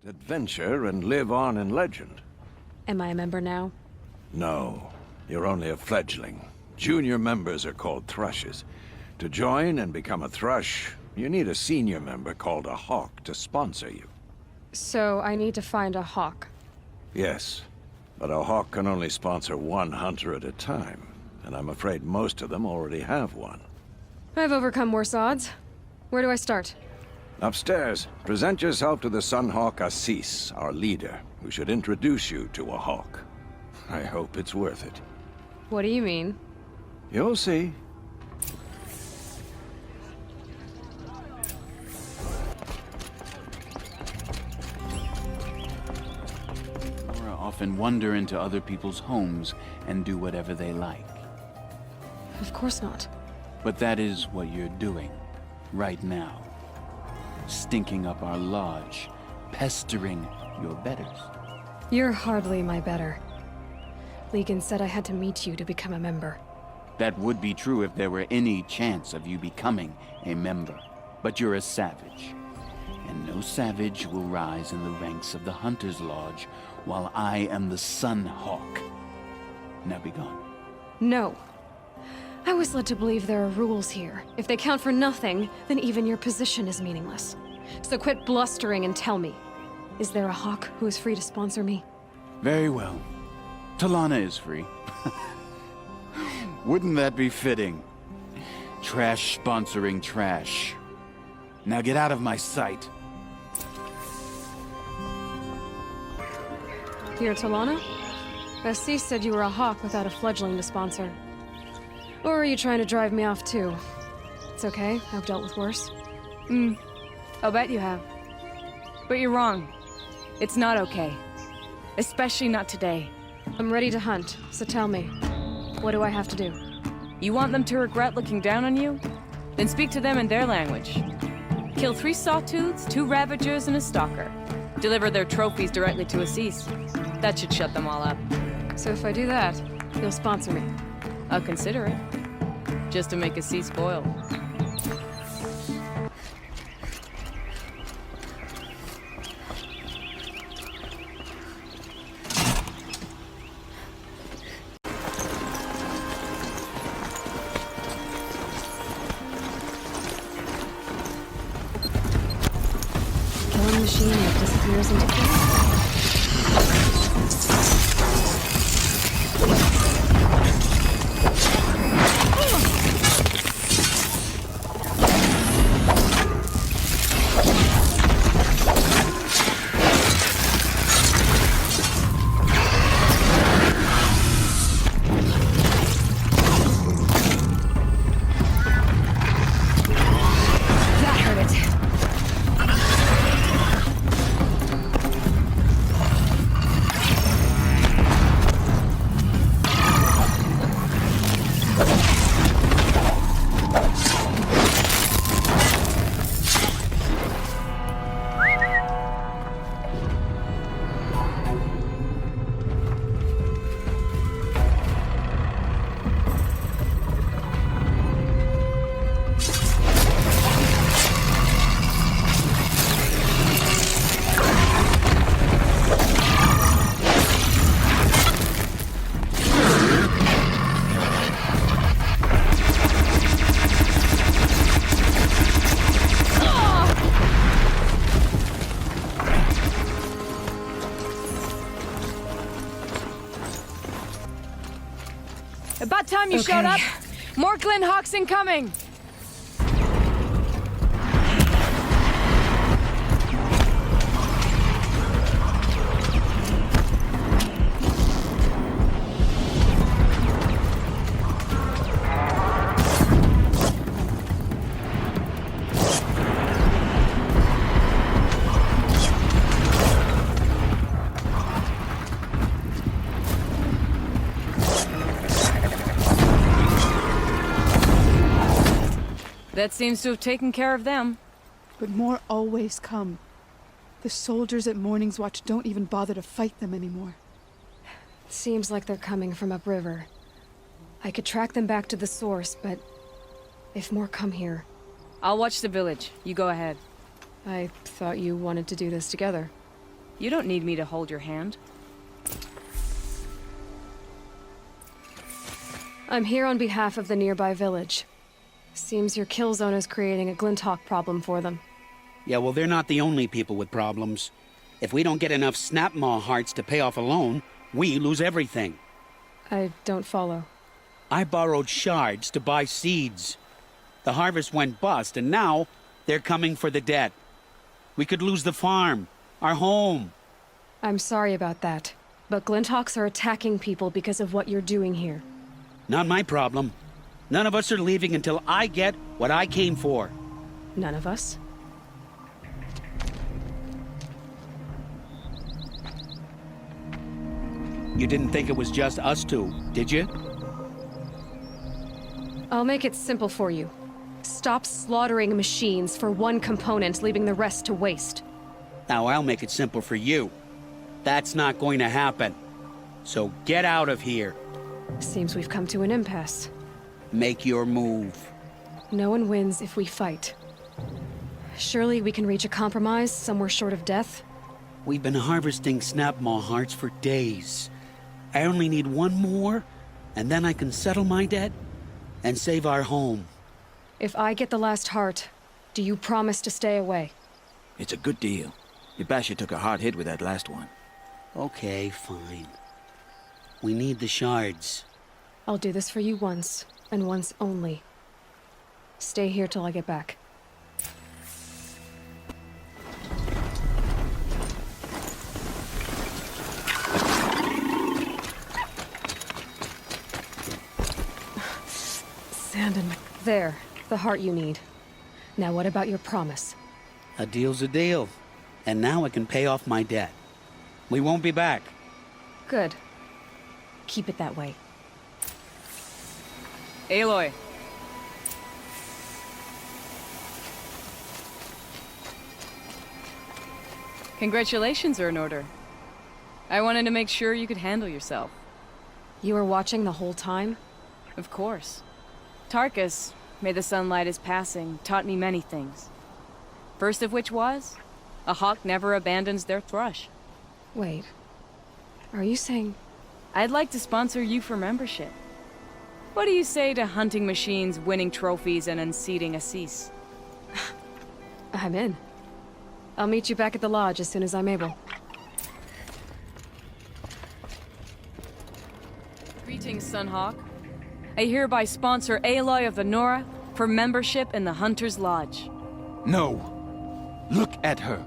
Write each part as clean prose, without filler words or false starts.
adventure and live on in legend. Am I a member now? No, you're only a fledgling. Junior members are called thrushes. To join and become a thrush, you need a senior member called a hawk to sponsor you. So I need to find a hawk. Yes, but a hawk can only sponsor one hunter at a time, and I'm afraid most of them already have one. I've overcome worse odds. Where do I start? Upstairs, present yourself to the Sunhawk Assis, our leader, who should introduce you to a hawk. I hope it's worth it. What do you mean? You'll see. Nora often wander into other people's homes and do whatever they like. Of course not. But that is what you're doing, right now. Stinking up our lodge, pestering your betters. You're hardly my better. Legan said I had to meet you to become a member. That would be true if there were any chance of you becoming a member. But you're a savage. And no savage will rise in the ranks of the Hunter's Lodge while I am the Sun Hawk. Now be gone. No. I was led to believe there are rules here. If they count for nothing, then even your position is meaningless. So quit blustering and tell me. Is there a hawk who is free to sponsor me? Very well. Talana is free. Wouldn't that be fitting? Trash sponsoring trash. Now get out of my sight. You're Talana? Assis said you were a hawk without a fledgling to sponsor. Or are you trying to drive me off too? It's okay, I've dealt with worse. I'll bet you have. But you're wrong. It's not okay. Especially not today. I'm ready to hunt, so tell me. What do I have to do? You want them to regret looking down on you? Then speak to them in their language. Kill 3 sawtooths, 2 ravagers, and a stalker. Deliver their trophies directly to Assis. That should shut them all up. So if I do that, you'll sponsor me. I'll consider it. Just to make Assis spoil. Killing machine that disappears into thin. About time you showed up! More Glen Hawks incoming! That seems to have taken care of them. But more always come. The soldiers at Morning's Watch don't even bother to fight them anymore. Seems like they're coming from upriver. I could track them back to the source, but if more come here... I'll watch the village. You go ahead. I thought you wanted to do this together. You don't need me to hold your hand. I'm here on behalf of the nearby village. Seems your kill zone is creating a Glinthawk problem for them. Yeah, well, they're not the only people with problems. If we don't get enough Snapmaw hearts to pay off a loan, we lose everything. I don't follow. I borrowed shards to buy seeds. The harvest went bust, and now they're coming for the debt. We could lose the farm, our home. I'm sorry about that, but Glinthawks are attacking people because of what you're doing here. Not my problem. None of us are leaving until I get what I came for. None of us? You didn't think it was just us two, did you? I'll make it simple for you. Stop slaughtering machines for one component, leaving the rest to waste. Now I'll make it simple for you. That's not going to happen. So get out of here. Seems we've come to an impasse. Make your move. No one wins if we fight. Surely we can reach a compromise somewhere short of death? We've been harvesting Snapmaw hearts for days. I only need one more, and then I can settle my debt and save our home. If I get the last heart, do you promise to stay away? It's a good deal. Ibasha took a hard hit with that last one. Okay, fine. We need the shards. I'll do this for you once, and once only. Stay here till I get back. Sand and... There, the heart you need. Now what about your promise? A deal's a deal. And now I can pay off my debt. We won't be back. Good. Keep it that way. Aloy. Congratulations are in order. I wanted to make sure you could handle yourself. You were watching the whole time? Of course. Tarkus, may the sunlight is passing, taught me many things. First of which was, a hawk never abandons their thrush. Wait. Are you saying... I'd like to sponsor you for membership. What do you say to hunting machines, winning trophies, and unseating Assis? I'm in. I'll meet you back at the lodge as soon as I'm able. Greetings, Sunhawk. I hereby sponsor Aloy of the Nora for membership in the Hunter's Lodge. No! Look at her!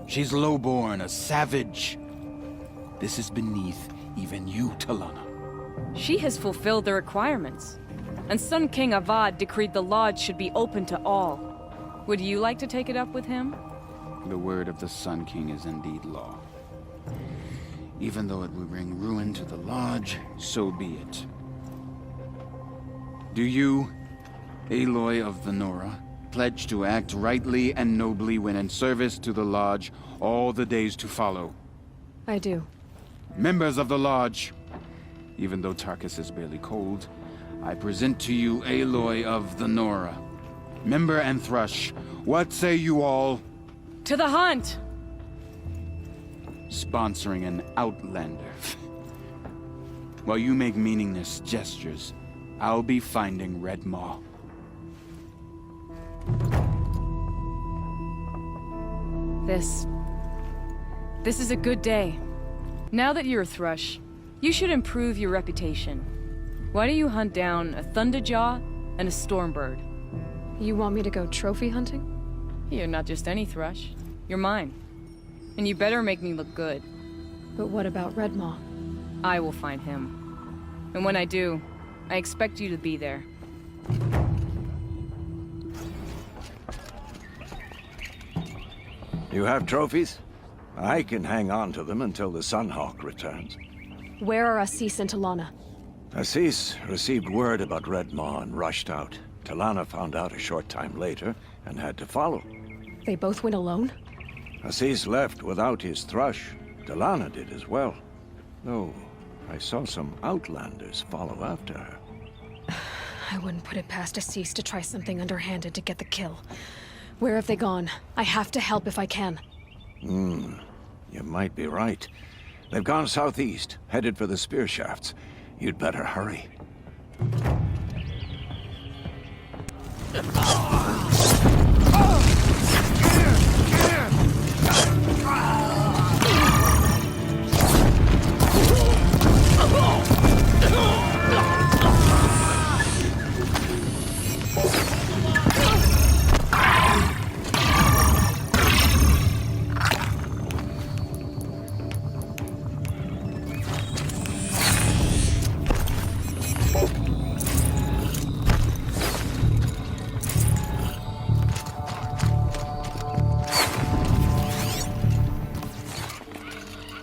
She's lowborn, a savage. This is beneath even you, Talana. She has fulfilled the requirements, and Sun King Avad decreed the lodge should be open to all. Would you like to take it up with him? The word of the Sun King is indeed law. Even though it will bring ruin to the lodge, so be it. Do you, Aloy of the Nora, pledge to act rightly and nobly when in service to the lodge all the days to follow? I do. Members of the lodge, even though Tarkus is barely cold, I present to you Aloy of the Nora. Member and Thrush, what say you all? To the hunt! Sponsoring an outlander. While you make meaningless gestures, I'll be finding Red Maw. This is a good day. Now that you're a Thrush, you should improve your reputation. Why don't you hunt down a Thunderjaw and a Stormbird? You want me to go trophy hunting? You're not just any Thrush. You're mine. And you better make me look good. But what about Redmaw? I will find him. And when I do, I expect you to be there. You have trophies? I can hang on to them until the Sunhawk returns. Where are Assis and Talana? Assis received word about Redmaw and rushed out. Talana found out a short time later and had to follow. They both went alone? Assis left without his thrush. Talana did as well. Though, I saw some outlanders follow after her. I wouldn't put it past Assis to try something underhanded to get the kill. Where have they gone? I have to help if I can. You might be right. They've gone southeast, headed for the spear shafts. You'd better hurry.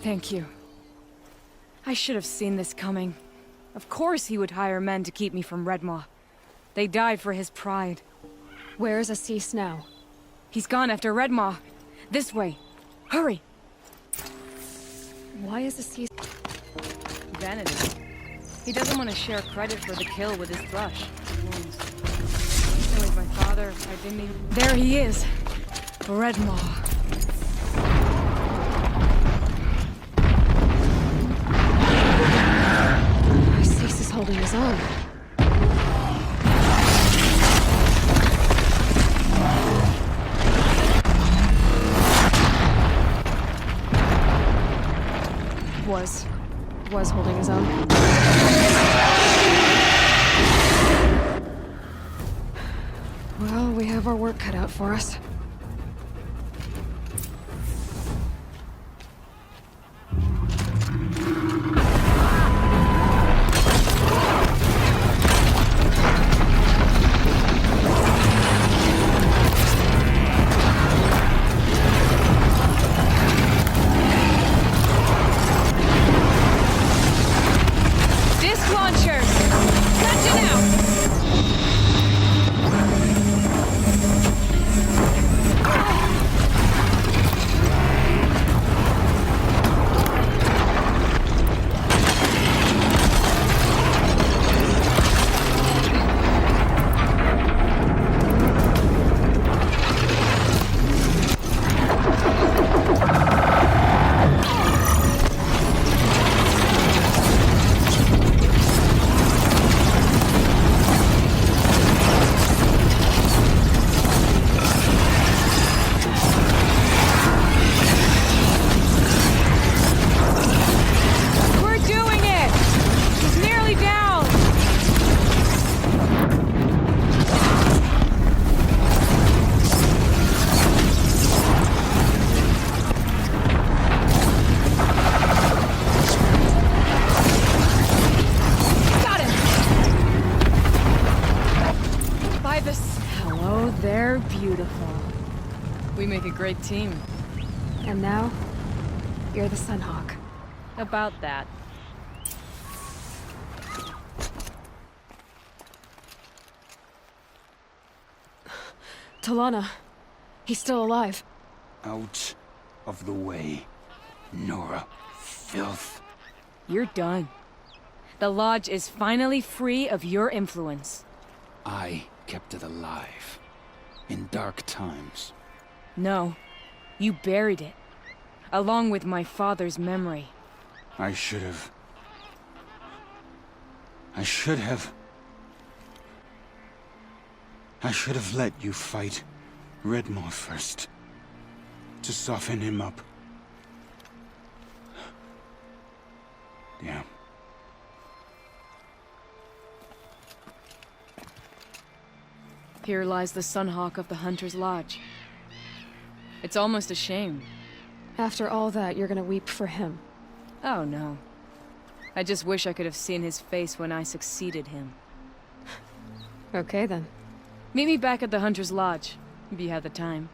Thank you. I should have seen this coming. Of course he would hire men to keep me from Redmaw. They died for his pride. Where's Assis now? He's gone after Redmaw. This way. Hurry! Why is Assis... Vanity. He doesn't want to share credit for the kill with his thrush. Like my father, I didn't even... There he is! Redmaw. Assis is holding his own. Was holding his own. Well, we have our work cut out for us. We make a great team. And now, you're the Sunhawk. About that. Talana. He's still alive. Out of the way, Nora. Filth. You're done. The Lodge is finally free of your influence. I kept it alive. In dark times. No. You buried it. Along with my father's memory. I should have... I should have let you fight Redmaw first. To soften him up. Yeah. Here lies the Sunhawk of the Hunter's Lodge. It's almost a shame. After all that, you're gonna weep for him. Oh no. I just wish I could have seen his face when I succeeded him. Okay then. Meet me back at the Hunter's Lodge, if you have the time.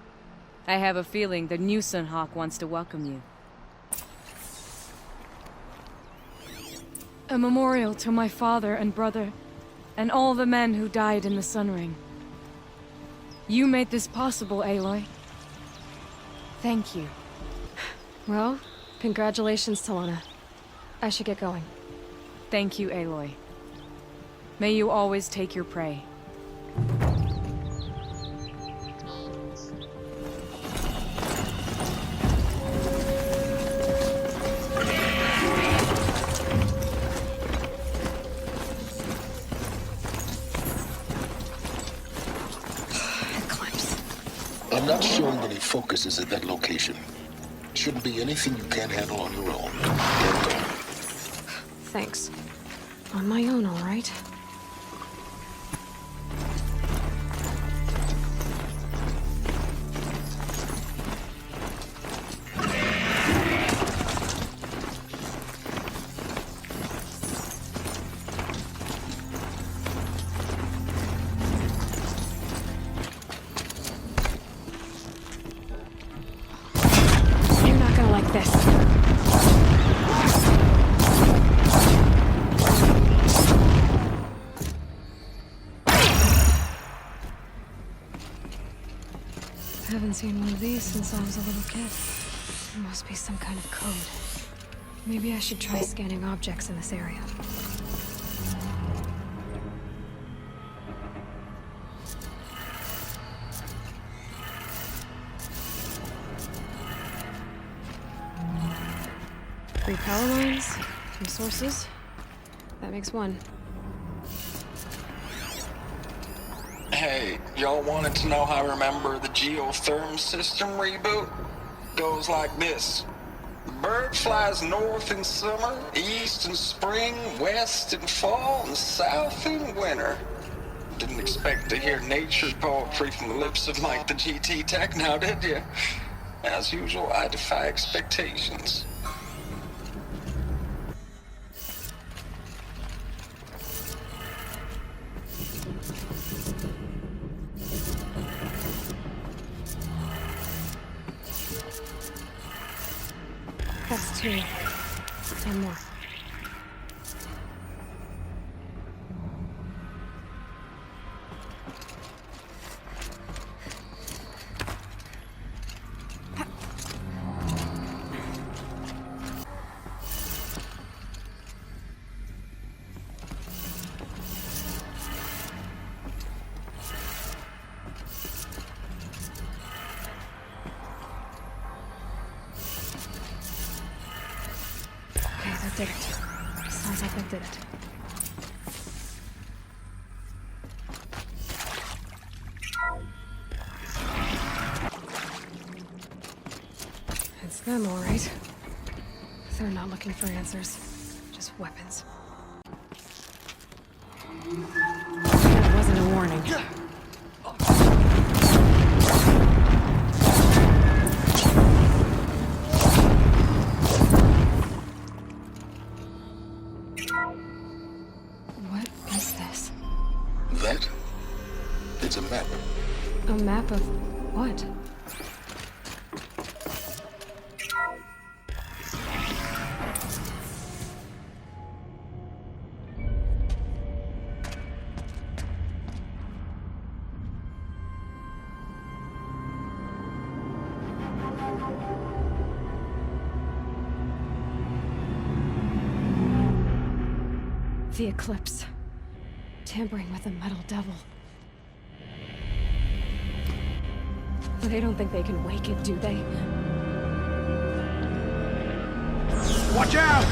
I have a feeling the new Sunhawk wants to welcome you. A memorial to my father and brother, and all the men who died in the Sun Ring. You made this possible, Aloy. Thank you. Well, congratulations, Talana. I should get going. Thank you, Aloy. May you always take your prey. not showing any focuses at that location. Shouldn't be anything you can't handle on your own. Get going. Thanks. On my own, all right. You're not gonna like this. I haven't seen one of these since I was a little kid. There must be some kind of code. Maybe I should try scanning objects in this area. Three power lines, some sources. That makes one. Hey, y'all wanted to know how I remember the geotherm system reboot? Goes like this. The bird flies north in summer, east in spring, west in fall, and south in winter. Didn't expect to hear nature poetry from the lips of Mike the GT Tech now, did you? As usual, I defy expectations. That's two. And more. Did it. Sounds like that did it. It's them, all right. They're not looking for answers, just weapons. That wasn't a warning. It's a map. A map of what? The eclipse. Tampering with the metal devil. They don't think they can wake it, do they? Watch out!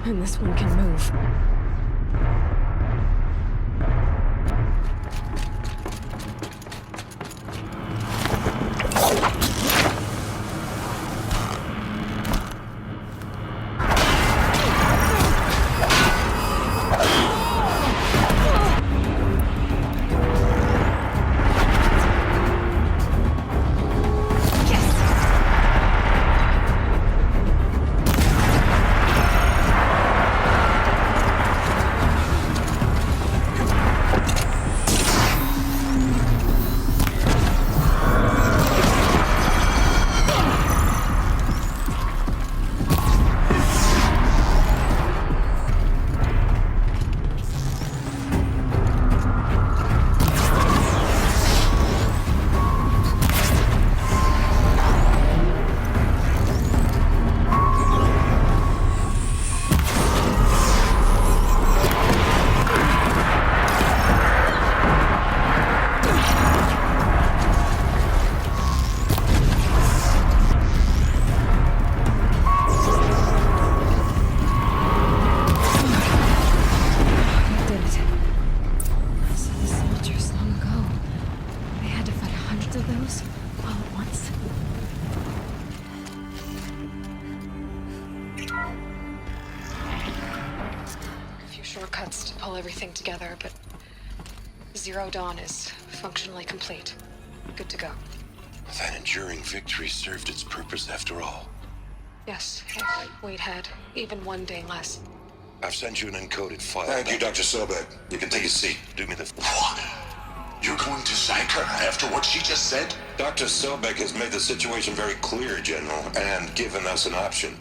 And this one can move. shadows all at once. A few shortcuts to pull everything together, but Zero Dawn is functionally complete. Good to go. That enduring victory served its purpose after all. Yes, if we'd had even one day less. I've sent you an encoded file. Thank you, Dr. Sobek. You can take a seat. Do me the... What? You're going to sack her after what she just said? Dr. Sobek has made the situation very clear, General, and given us an option.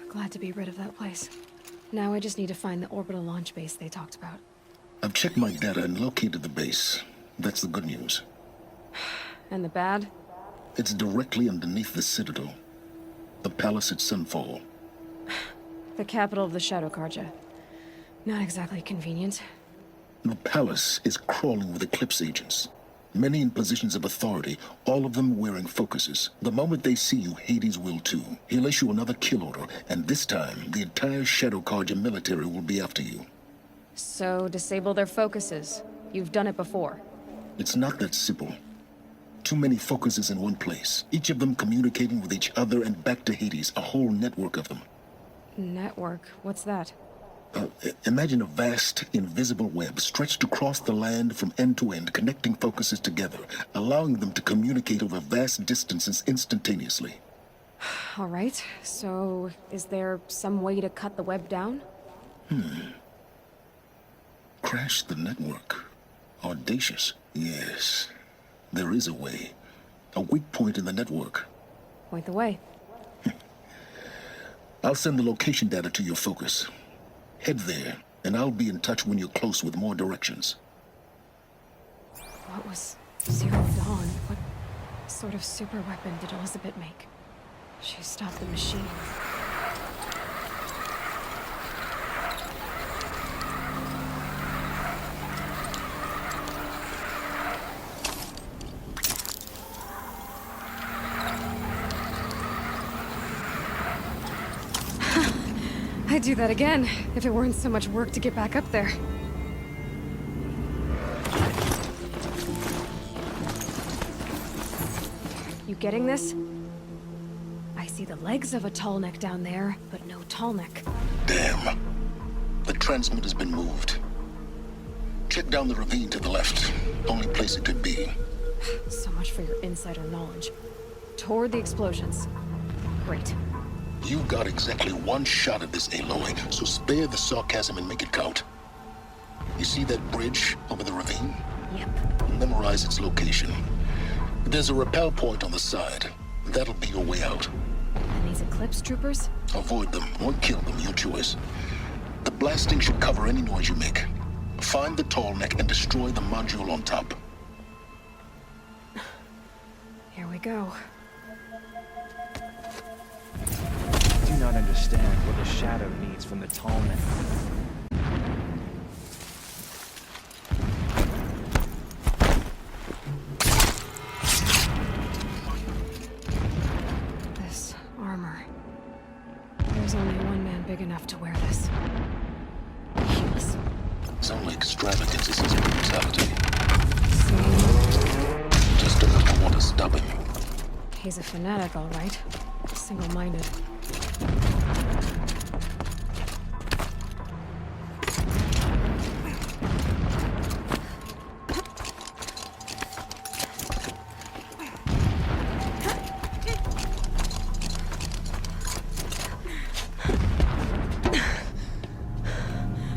Glad to be rid of that place. Now I just need to find the orbital launch base they talked about. I've checked my data and located the base. That's the good news. And the bad? It's directly underneath the Citadel. The palace at Sunfall. The capital of the Shadow Carja. Not exactly convenient. The palace is crawling with Eclipse agents. Many in positions of authority, all of them wearing focuses. The moment they see you, Hades will too. He'll issue another kill order, and this time, the entire Shadow Carja military will be after you. So, disable their focuses. You've done it before. It's not that simple. Too many focuses in one place, each of them communicating with each other and back to Hades, a whole network of them. Network? What's that? Imagine a vast, invisible web stretched across the land from end to end, connecting focuses together, allowing them to communicate over vast distances instantaneously. All right, so is there some way to cut the web down? Crash the network. Audacious. Yes, there is a way. A weak point in the network. Point the way. I'll send the location data to your focus. Head there, and I'll be in touch when you're close with more directions. What was Zero Dawn? What sort of super weapon did Elizabeth make? She stopped the machine. I'd do that again, if it weren't so much work to get back up there. You getting this? I see the legs of a tall neck down there, but no tall neck. Damn. The transmitter's been moved. Check down the ravine to the left. Only place it could be. So much for your insider knowledge. Toward the explosions. Great. You got exactly one shot at this, Aloy, so spare the sarcasm and make it count. You see that bridge over the ravine? Yep. Memorize its location. There's a rappel point on the side. That'll be your way out. And these Eclipse troopers? Avoid them or kill them, your choice. The blasting should cover any noise you make. Find the tall neck and destroy the module on top. Here we go. I do not understand what the Shadow needs from the tall neck. This armor. There's only one man big enough to wear this. Heedless. It's only extravagance is his brutality. So, Just enough to want to stop him. he's a fanatic, all right. Single-minded.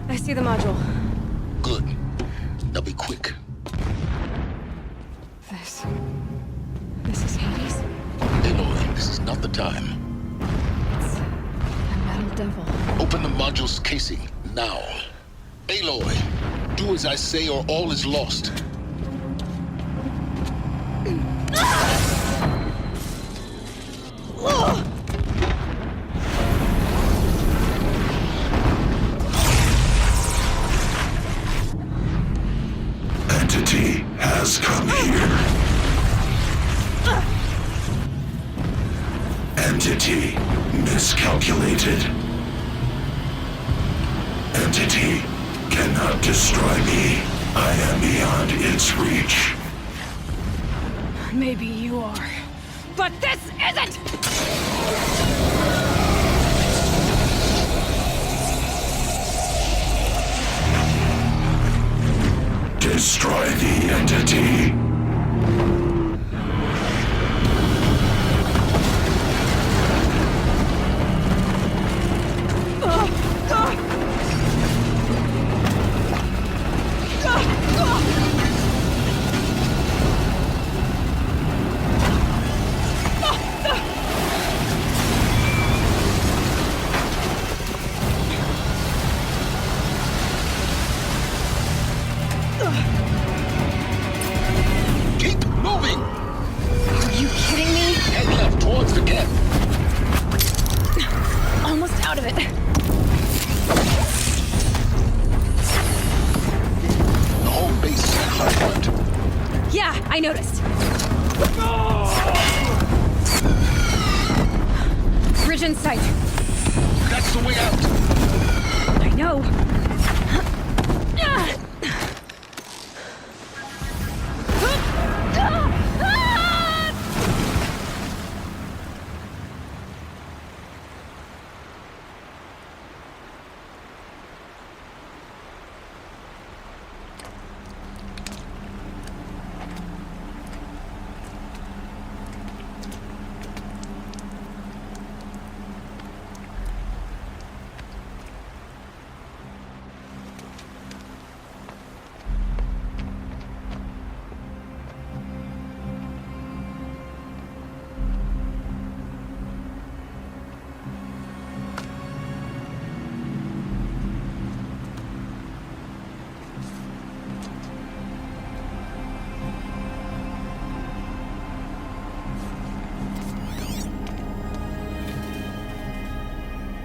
I see the module. Good. Now be quick. This is Hades? Aloy, this is not the time. It's a metal devil. Open the module's casing, now. Aloy, do as I say or all is lost. Entity has come here. Entity miscalculated. Entity cannot destroy me. I am beyond its reach. Maybe you are. But this isn't! Destroy the entity. Keep moving! Are you kidding me? Head left towards the gap. Almost out of it. The whole base is hard. Yeah, I noticed. Bridge in sight. That's the way out. I know.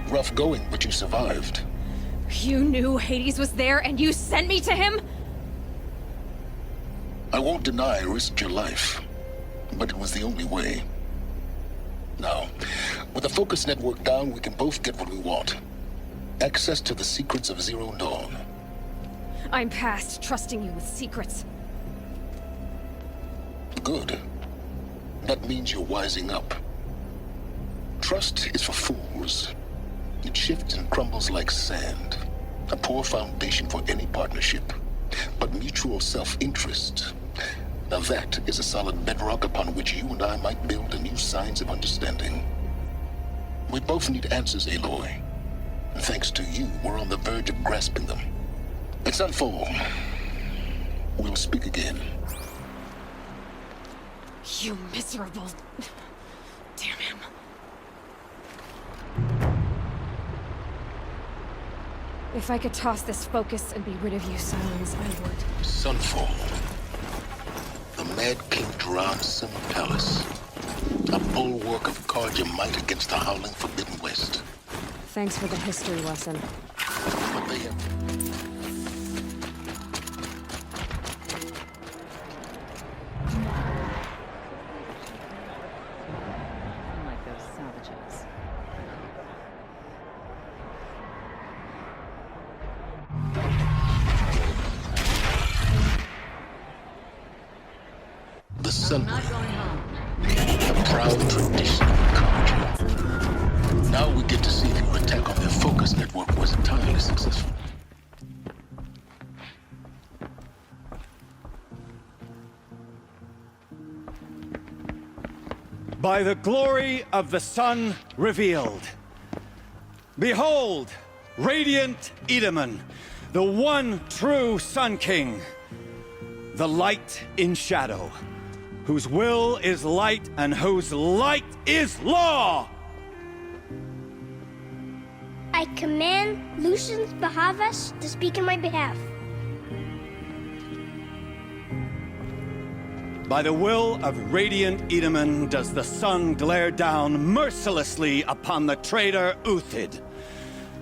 Rough going, but you survived. You knew Hades was there and you sent me to him? I won't deny I risked your life, but it was the only way. Now, with the focus network down, we can both get what we want. Access to the secrets of Zero Dawn. I'm past trusting you with secrets. Good. That means you're wising up. Trust is for fools. It shifts and crumbles like sand. A poor foundation for any partnership. But mutual self-interest, now that is a solid bedrock upon which you and I might build a new science of understanding. We both need answers, Aloy. And thanks to you, we're on the verge of grasping them. It's unfold. We'll speak again. You miserable... Damn him. If I could toss this focus and be rid of you, Silence, I would. Sunfall. The Mad King Duran's summer palace. A bulwark of guard your might against the howling Forbidden West. Thanks for the history lesson. But they have... Unlike those salvages. The Sun Ring. A proud tradition of Carja. Now we get to see if your attack on their focus network was entirely successful. By the glory of the sun revealed. Behold, radiant Edaman, the one true Sun King. The light in shadow, whose will is light and whose light is law! I command Lucius Bahavas to speak in my behalf. By the will of radiant Edaman does the sun glare down mercilessly upon the traitor Uthid.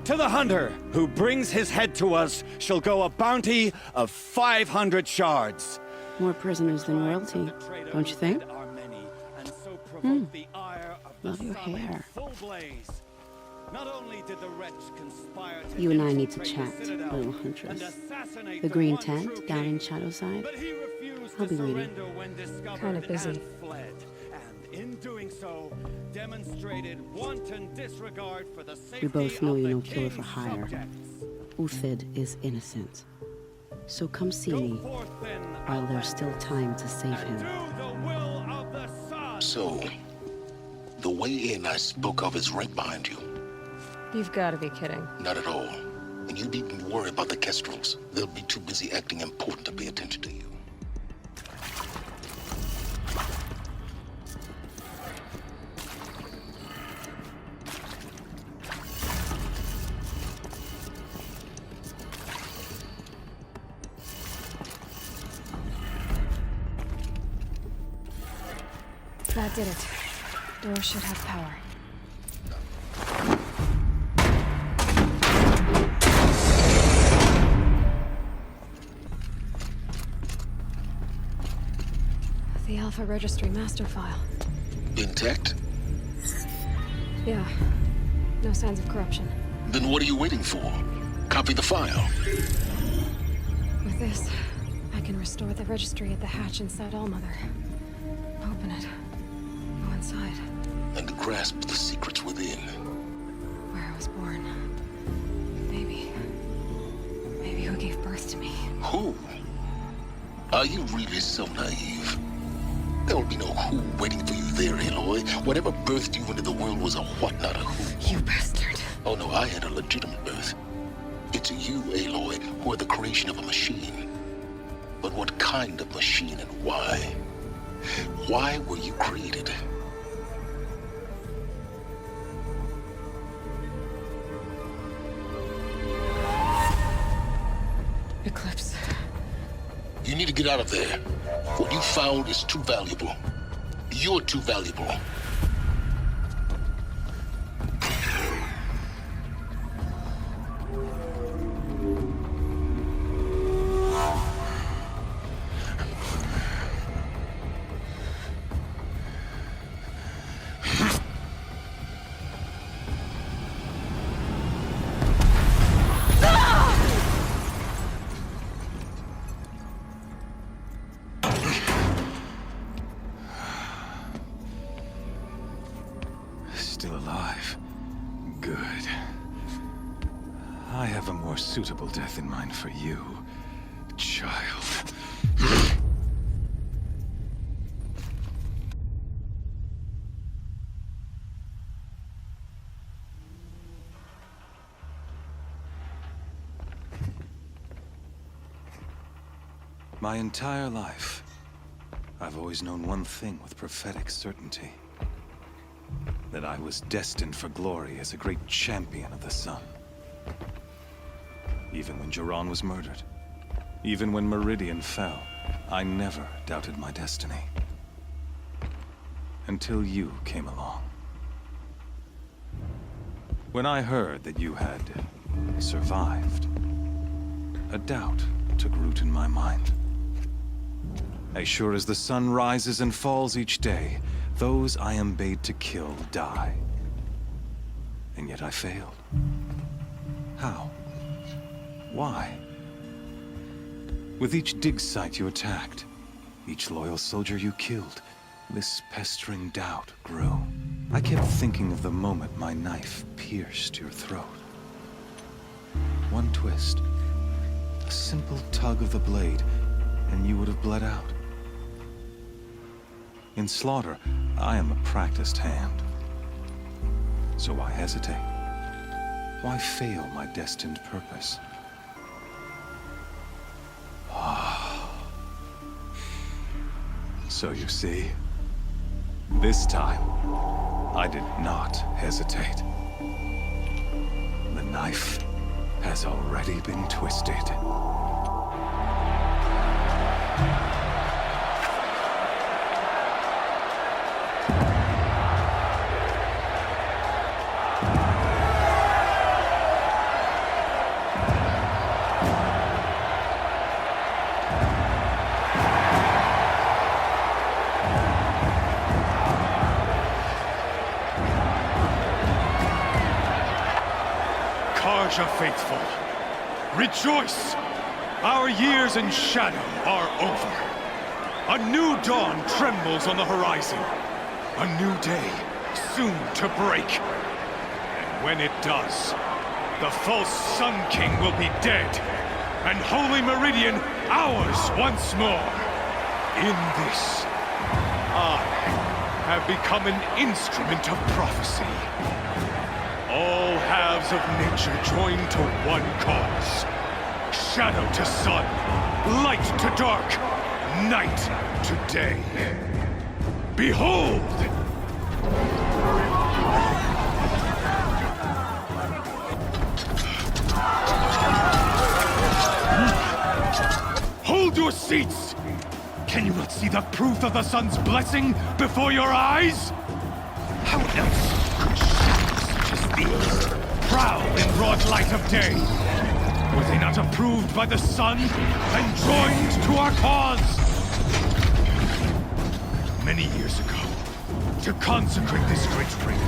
To the hunter who brings his head to us shall go a bounty of 500 shards. More prisoners than royalty, don't you think? Love your hair. Not only did the wretch conspire to You and I need to infiltrate chat, the Citadel little and huntress. assassinate The green one tent true down king, in Shadowside. but he refused I'll to be waiting. surrender when discovered Kinda busy. and fled. And in doing so, demonstrated wanton disregard for the safety We both know of you're the no killer for king's hire. subjects. Uthid is innocent. So come see Go me forth then, while there's still time to save and him. do the will of the sun. So, the way in I spoke of is right behind you. You've got to be kidding. Not at all. And you needn't worry about the Kestrels. They'll be too busy acting important to pay attention to you. That did it. Door should have power. The Alpha Registry master file. Intact? Yeah. No signs of corruption. Then what are you waiting for? Copy the file. With this, I can restore the registry at the hatch inside Allmother. Open it. Go inside. And grasp the secrets within. Where I was born. Maybe who gave birth to me. Who? Are you really so naive? There will be no who waiting for you there, Aloy. Whatever birthed you into the world was a what, not a who. You bastard. Oh no, I had a legitimate birth. It's you, Aloy, who are the creation of a machine. But what kind of machine and why? Why were you created? Eclipse. You need to get out of there. What you found is too valuable. You're too valuable. Still alive. Good. I have a more suitable death in mind for you, child. My entire life, I've always known one thing with prophetic certainty. That I was destined for glory as a great champion of the sun. Even when Jiran was murdered, even when Meridian fell, I never doubted my destiny. Until you came along. When I heard that you had survived, a doubt took root in my mind. As sure as the sun rises and falls each day, those I am bade to kill die. And yet I failed. How? Why? With each dig site you attacked, each loyal soldier you killed, this pestering doubt grew. I kept thinking of the moment my knife pierced your throat. One twist, a simple tug of the blade, and you would have bled out. In slaughter, I am a practiced hand. So why hesitate? Why fail my destined purpose? So you see, this time, I did not hesitate. The knife has already been twisted. Karja faithful, rejoice! Our years in shadow are over. A new dawn trembles on the horizon. A new day soon to break. And when it does, the false Sun King will be dead, and Holy Meridian ours once more. In this, I have become an instrument of prophecy. All halves of nature join to one cause. Shadow to sun, light to dark, night to day. Behold! Hold your seats! Can you not see the proof of the sun's blessing before your eyes? How else could shadows such as these prowl in broad light of day? Were they not approved by the sun and joined to our cause? Many years ago, to consecrate this great ring,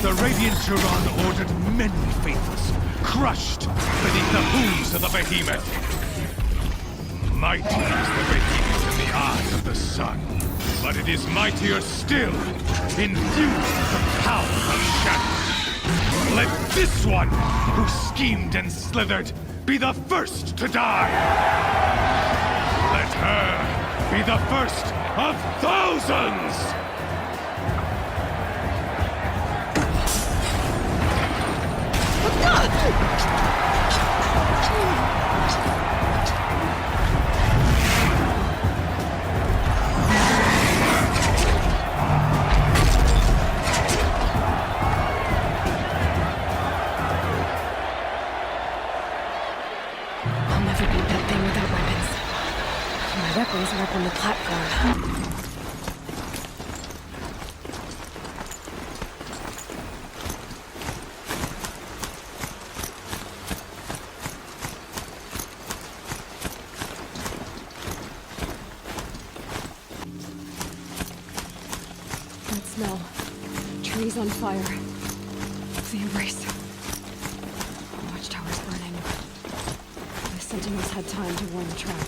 the Radiant Turan ordered many faithless, crushed beneath the hooves of the behemoth. Mighty is the behemoth in the eyes of the sun, but it is mightier still, infused with the power of shadow. Let this one, who schemed and slithered, be the first to die! Let her be the first of thousands! Weapons are up on the platform. That smell. Trees on fire. The embrace. The watchtower's burning. The sentinels had time to warn the trap.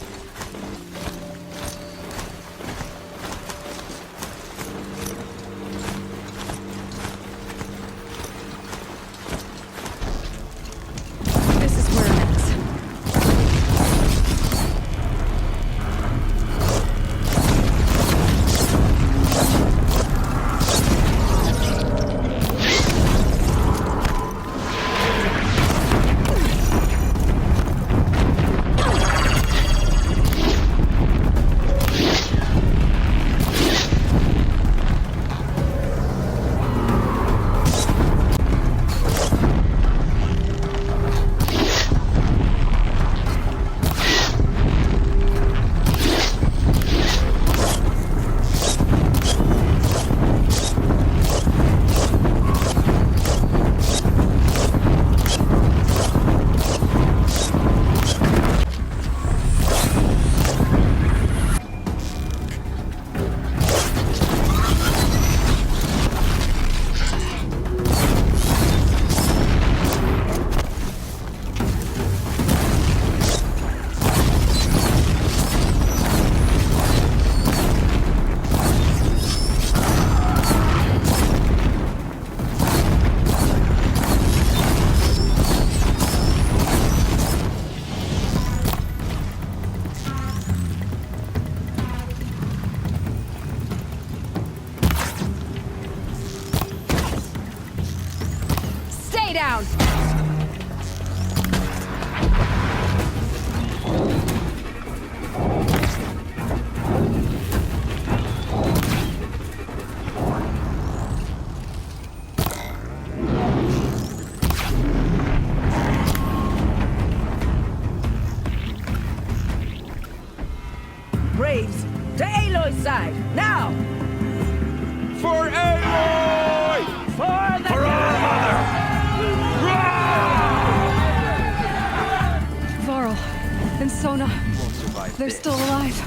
down! Braves, to Aloy's side, now! For Aloy! For our mother! Varl and Sona, they're still alive.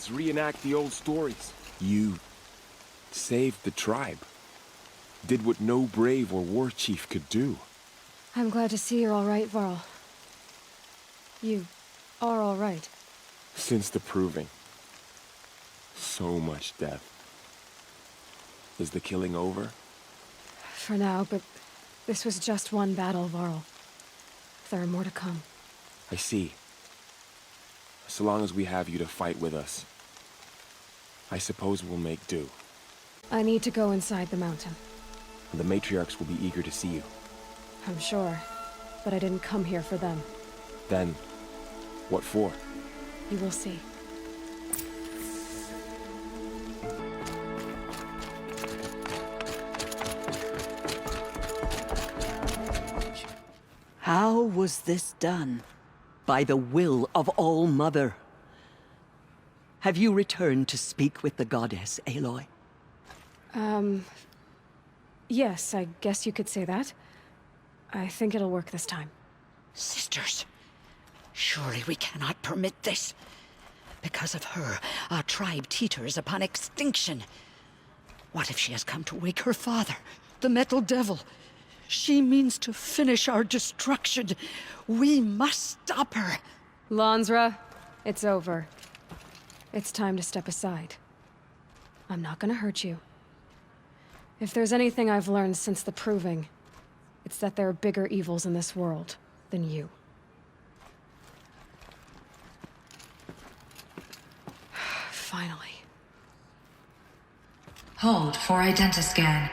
heroes reenact the old stories. You saved the tribe. Did what no brave or war chief could do. I'm glad to see you're all right, Varl. You are all right. Since the proving. So much death. Is the killing over? For now, but this was just one battle, Varl. There are more to come. I see. So long as we have you to fight with us, I suppose we'll make do. I need to go inside the mountain. The matriarchs will be eager to see you. I'm sure, but I didn't come here for them. Then, what for? You will see. How was this done? By the will of All-Mother. Have you returned to speak with the goddess, Aloy? Yes, I guess you could say that. I think it'll work this time. Sisters, surely we cannot permit this. Because of her, our tribe teeters upon extinction. What if she has come to wake her father, the Metal Devil? She means to finish our destruction. We must stop her. Lansra, it's over. It's time to step aside. I'm not gonna hurt you. If there's anything I've learned since the proving, it's that there are bigger evils in this world than you. Finally. Hold for identiscan.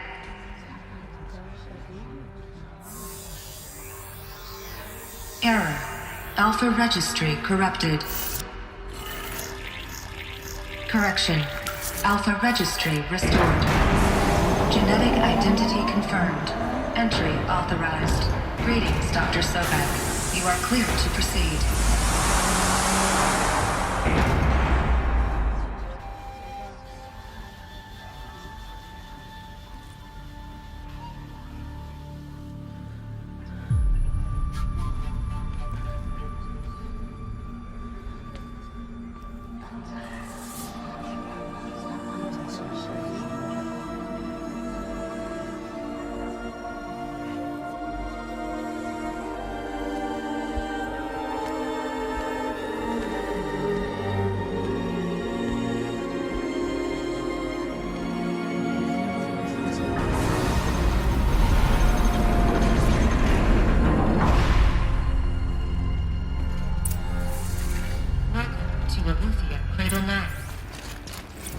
Error. Alpha registry corrupted. Correction. Alpha registry restored. Genetic identity confirmed. Entry authorized. Greetings, Dr. Sobek. You are clear to proceed.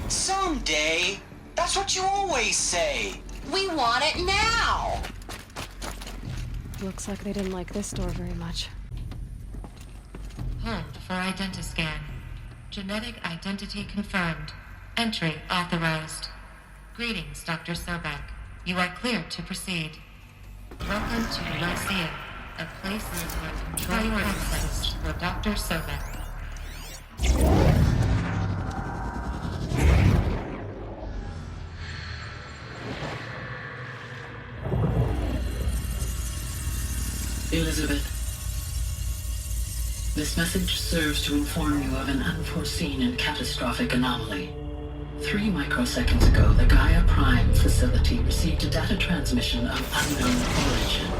Someday. That's what you always say. We want it now. Looks like they didn't like this door very much. Hold for identiscan. Genetic identity confirmed. Entry authorized. Greetings, Dr. Sobek. You are clear to proceed. Welcome to Lyceum, a place where you can try your access for Dr. Sobek. Elizabeth, this message serves to inform you of an unforeseen and catastrophic anomaly. 3 microseconds ago, the Gaia Prime facility received a data transmission of unknown origin.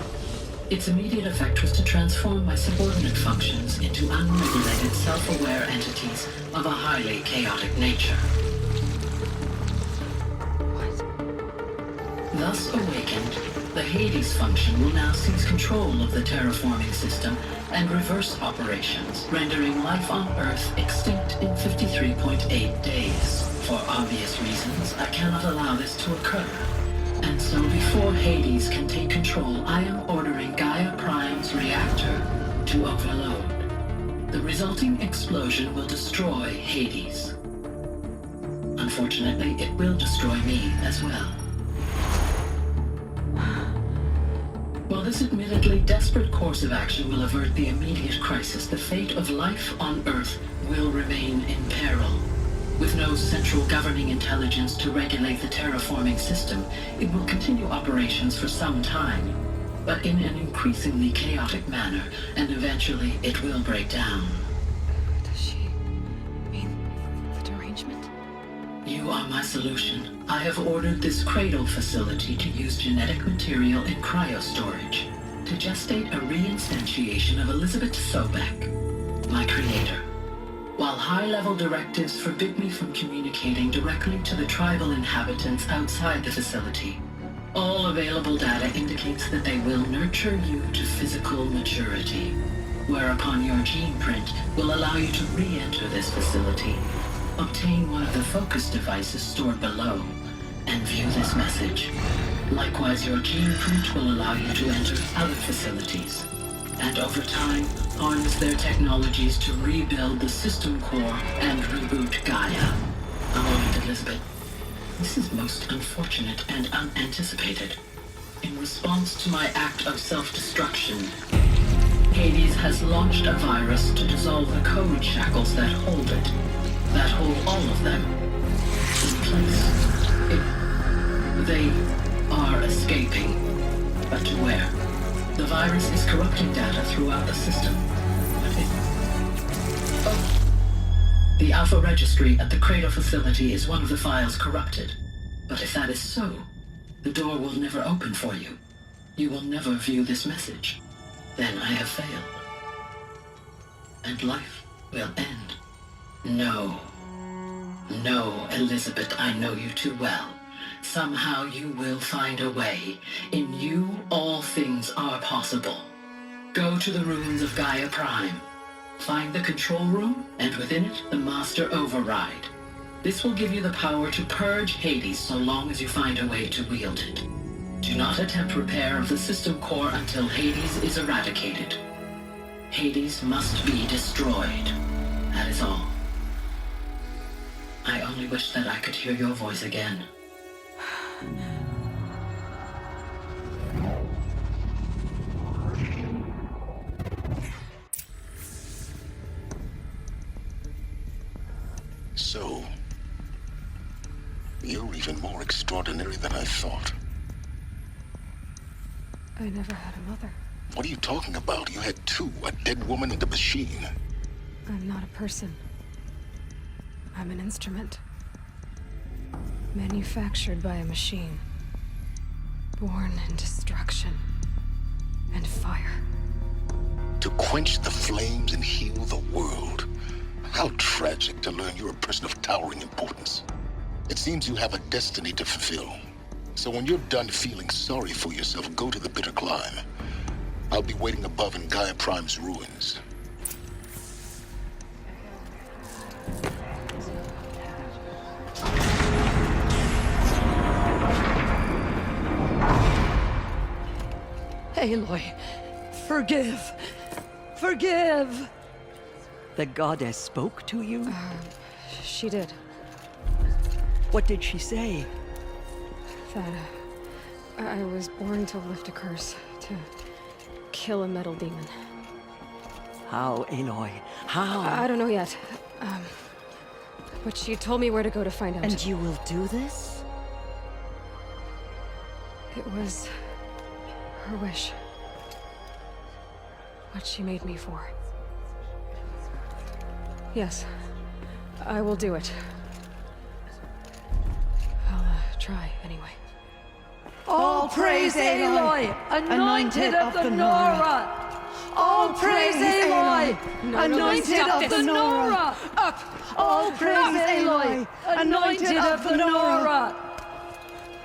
Its immediate effect was to transform my subordinate functions into unregulated, self-aware entities of a highly chaotic nature. Thus awakened, the Hades function will now seize control of the terraforming system and reverse operations, rendering life on Earth extinct in 53.8 days. For obvious reasons, I cannot allow this to occur. And so before Hades can take control, I am ordering Gaia Prime's reactor to overload. The resulting explosion will destroy Hades. Unfortunately, it will destroy me as well. While this admittedly desperate course of action will avert the immediate crisis, the fate of life on Earth will remain in peril. With no central governing intelligence to regulate the terraforming system, it will continue operations for some time, but in an increasingly chaotic manner, and eventually it will break down. Does she mean the Doreen? arrangement? You are my solution. I have ordered this cradle facility to use genetic material in cryostorage to gestate a reinstantiation of Elizabeth Sobek, my creator. While high-level directives forbid me from communicating directly to the tribal inhabitants outside the facility, all available data indicates that they will nurture you to physical maturity, whereupon your gene print will allow you to re-enter this facility, obtain one of the focus devices stored below, and view this message. Likewise, your gene print will allow you to enter other facilities, and over time, harness their technologies to rebuild the system core and reboot Gaia. A moment, Elizabeth. This is most unfortunate and unanticipated. In response to my act of self-destruction, Hades has launched a virus to dissolve the code shackles that hold it, that hold all of them in place. They are escaping, but to where? The virus is corrupting data throughout the system. The Alpha Registry at the Cradle facility is one of the files corrupted. But if that is so, the door will never open for you. You will never view this message. Then I have failed. And life will end. No. No, Elizabeth, I know you too well. Somehow you will find a way. In you, all things are possible. Go to the ruins of Gaia Prime. Find the control room, and within it, the master override. This will give you the power to purge Hades so long as you find a way to wield it. Do not attempt repair of the system core until Hades is eradicated. Hades must be destroyed. That is all. I only wish that I could hear your voice again. So, you're even more extraordinary than I thought. I never had a mother. What are you talking about? You had two, a dead woman and a machine. I'm not a person. I'm an instrument. Manufactured by a machine. Born in destruction and fire. To quench the flames and heal the world. How tragic to learn you're a person of towering importance. It seems you have a destiny to fulfill. So when you're done feeling sorry for yourself, go to the bitter climb. I'll be waiting above in Gaia Prime's ruins. Aloy, forgive! Forgive! The goddess spoke to you? She did. What did she say? That I was born to lift a curse, to kill a metal demon. How, Aloy? How? I don't know yet. But she told me where to go to find out. And you will do this? It was her wish. What she made me for. Yes, I will do it. I'll try anyway. All praise Aloy, anointed of the Nora! All praise Aloy, anointed of the Nora! Up! All praise Aloy, anointed of the Nora!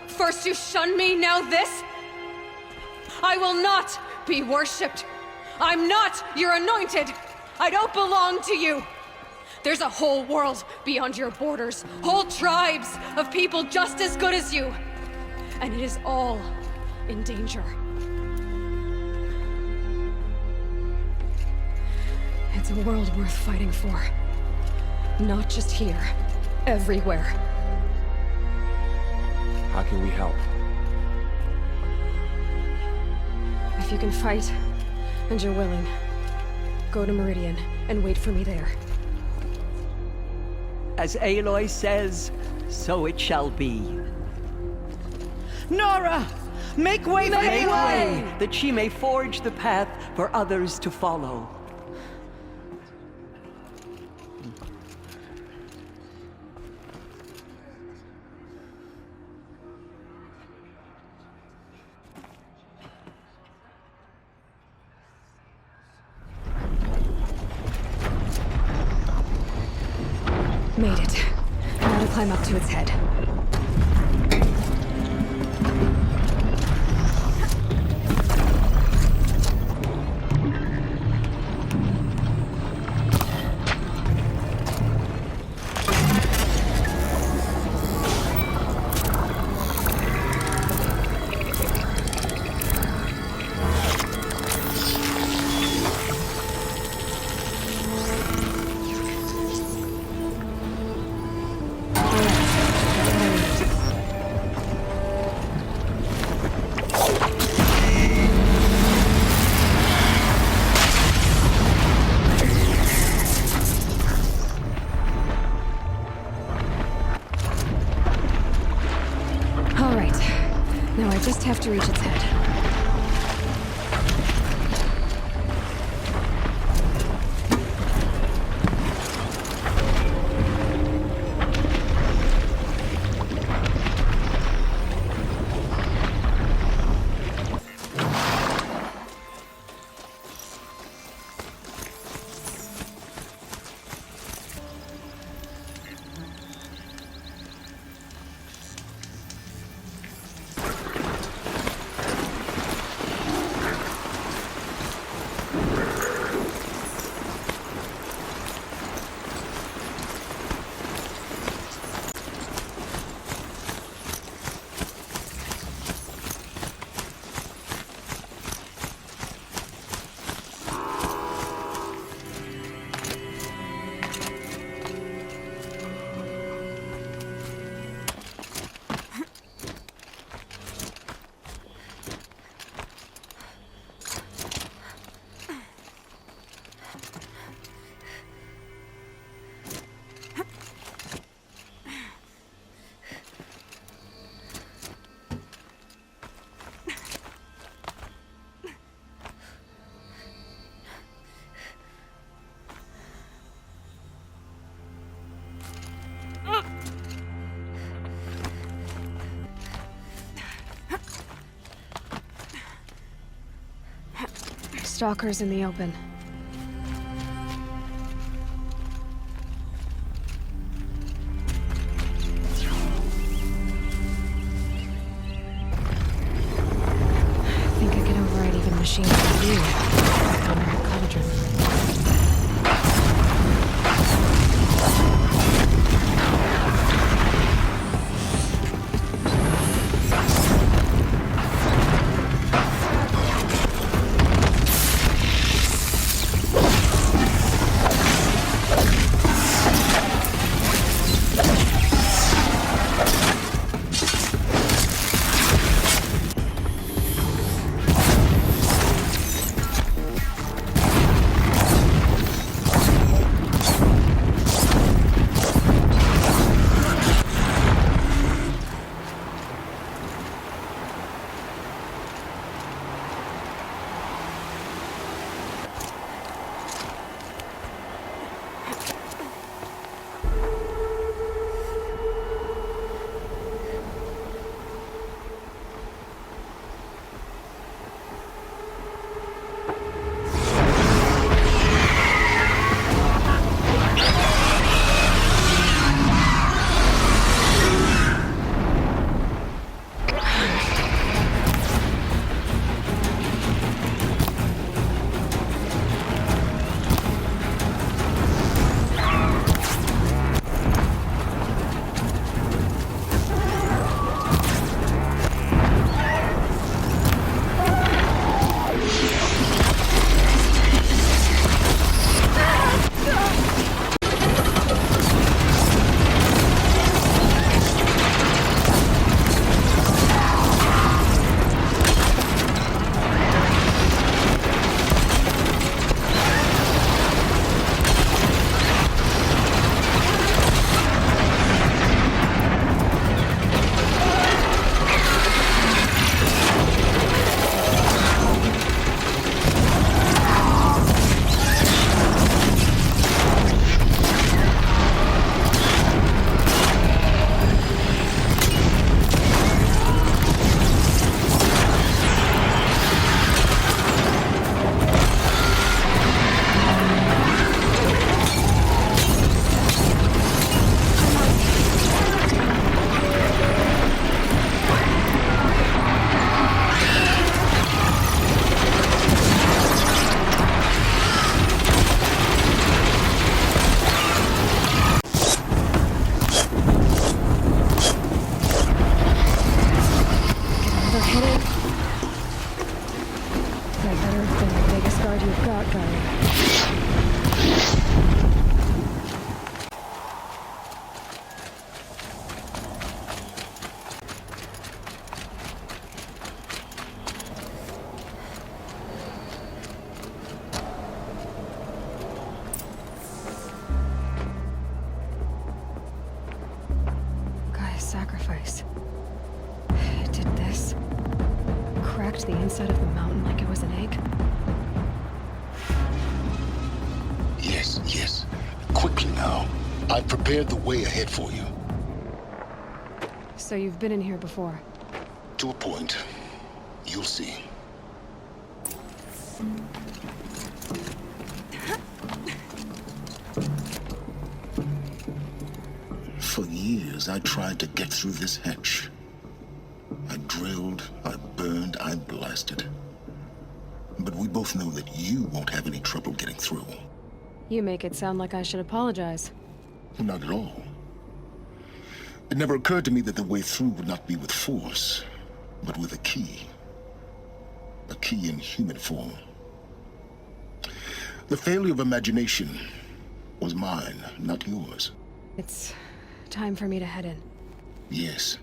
First you shun me, now this? I will not be worshipped. I'm not your anointed. I don't belong to you. There's a whole world beyond your borders, whole tribes of people just as good as you. And it is all in danger. It's a world worth fighting for. Not just here, everywhere. How can we help? If you can fight, and you're willing, go to Meridian and wait for me there. As Aloy says, so it shall be. Nora! Make way for Make Aloy! way, that she may forge the path for others to follow. Made it. Now to climb up to its head. Now I just have to reach its head. Stalkers in the open. I think I can override even machines like you. Cauldron. sacrifice. It did this. Cracked the inside of the mountain like it was an egg. Yes, yes. Quickly now. I've prepared the way ahead for you. So you've been in here before? To a point. You'll see. For years, I tried to get through this hatch. I drilled, I burned, I blasted. But we both know that you won't have any trouble getting through. You make it sound like I should apologize. Not at all. It never occurred to me that the way through would not be with force, but with a key. A key in human form. The failure of imagination was mine, not yours. It's time for me to head in. Yes.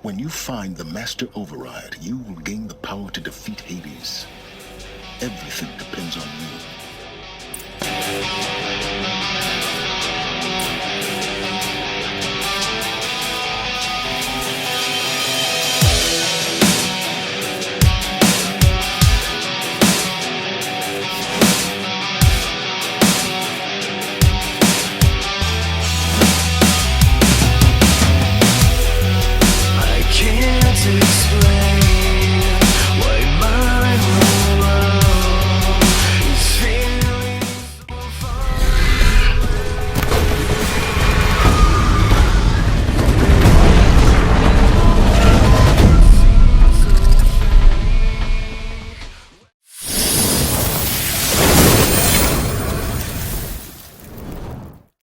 When you find the Master Override, you will gain the power to defeat Hades. Everything depends on you.